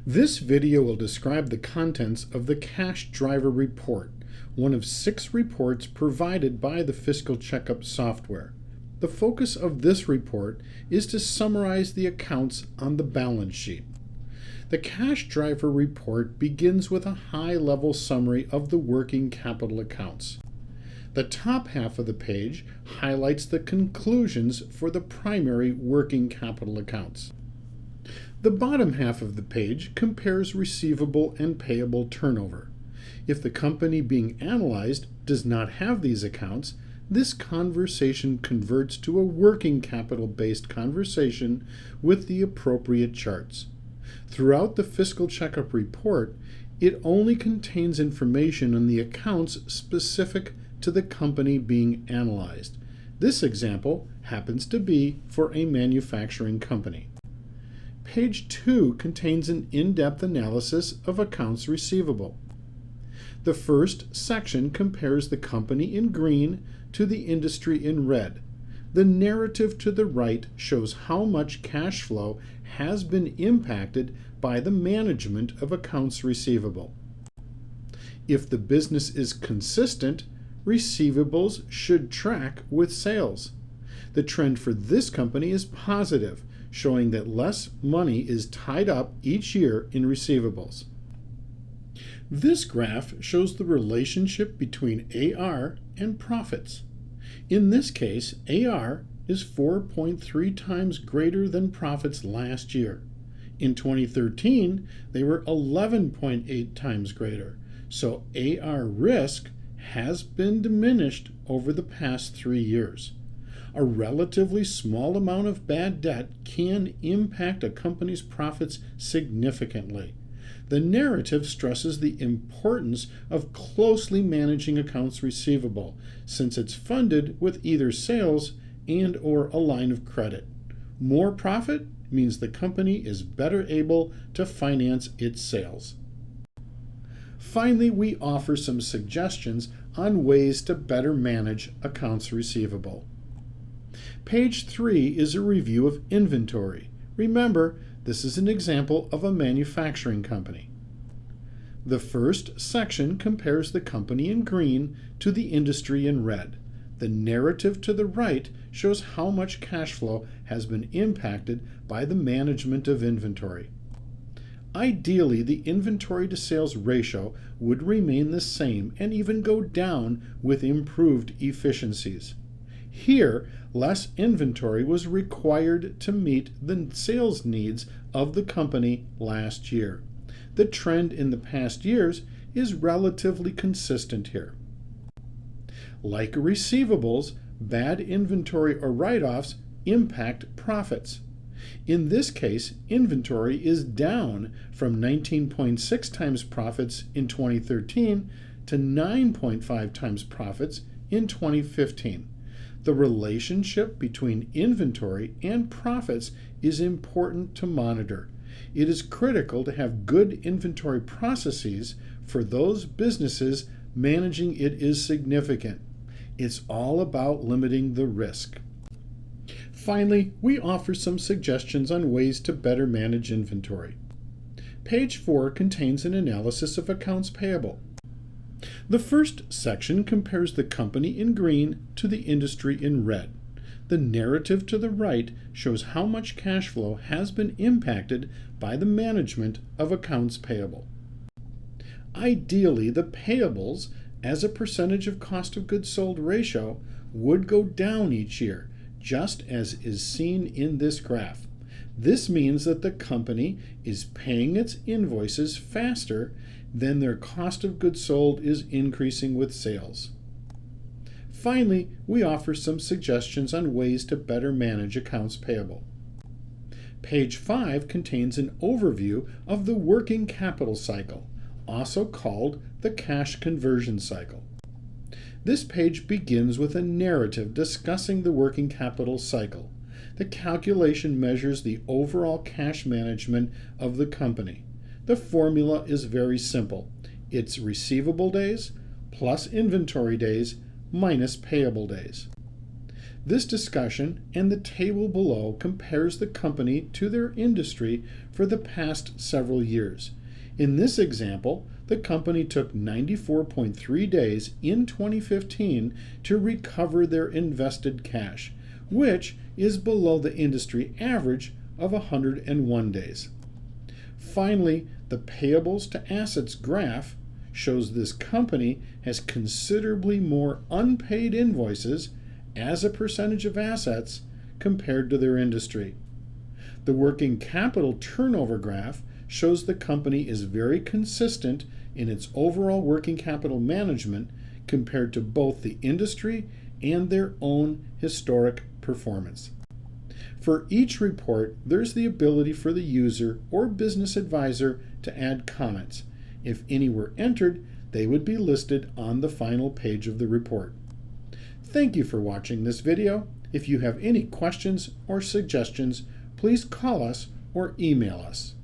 This video will describe the contents of the Cash Driver Report, one of 6 reports provided by the Fiscal Checkup software. The focus of this report is to summarize the accounts on the balance sheet. The Cash Driver Report begins with a high-level summary of the working capital accounts. The top half of the page highlights the conclusions for the primary working capital accounts. The bottom half of the page compares receivable and payable turnover. If the company being analyzed does not have these accounts, this conversation converts to a working capital-based conversation with the appropriate charts. Throughout the Fiscal Checkup report, it only contains information on the accounts specific to the company being analyzed. This example happens to be for a manufacturing company. Page 2 contains an in-depth analysis of accounts receivable. The first section compares the company in green to the industry in red. The narrative to the right shows how much cash flow has been impacted by the management of accounts receivable. If the business is consistent, receivables should track with sales. The trend for this company is positive, showing that less money is tied up each year in receivables. This graph shows the relationship between AR and profits. In this case, AR is 4.3 times greater than profits last year. In 2013, they were 11.8 times greater, so AR risk has been diminished over the past 3 years. A relatively small amount of bad debt can impact a company's profits significantly. The narrative stresses the importance of closely managing accounts receivable, since it's funded with either sales and/or a line of credit. More profit means the company is better able to finance its sales. Finally, we offer some suggestions on ways to better manage accounts receivable. Page 3 is a review of inventory. Remember, this is an example of a manufacturing company. The first section compares the company in green to the industry in red. The narrative to the right shows how much cash flow has been impacted by the management of inventory. Ideally, the inventory to sales ratio would remain the same and even go down with improved efficiencies. Here, less inventory was required to meet the sales needs of the company last year. The trend in the past years is relatively consistent here. Like receivables, bad inventory or write-offs impact profits. In this case, inventory is down from 19.6 times profits in 2013 to 9.5 times profits in 2015. The relationship between inventory and profits is important to monitor. It is critical to have good inventory processes. For those businesses, managing it is significant. It's all about limiting the risk. Finally, we offer some suggestions on ways to better manage inventory. Page 4 contains an analysis of accounts payable. The first section compares the company in green to the industry in red. The narrative to the right shows how much cash flow has been impacted by the management of accounts payable. Ideally, the payables as a percentage of cost of goods sold ratio would go down each year, just as is seen in this graph. This means that the company is paying its invoices faster than their cost of goods sold is increasing with sales. Finally, we offer some suggestions on ways to better manage accounts payable. Page 5 contains an overview of the working capital cycle, also called the cash conversion cycle. This page begins with a narrative discussing the working capital cycle. The calculation measures the overall cash management of the company. The formula is very simple. It's receivable days plus inventory days minus payable days. This discussion and the table below compares the company to their industry for the past several years. In this example, the company took 94.3 days in 2015 to recover their invested cash, which is below the industry average of 101 days. Finally, the payables to assets graph shows this company has considerably more unpaid invoices as a percentage of assets compared to their industry. The working capital turnover graph shows the company is very consistent in its overall working capital management compared to both the industry and their own historic performance. For each report, there's the ability for the user or business advisor to add comments. If any were entered, they would be listed on the final page of the report. Thank you for watching this video. If you have any questions or suggestions, please call us or email us.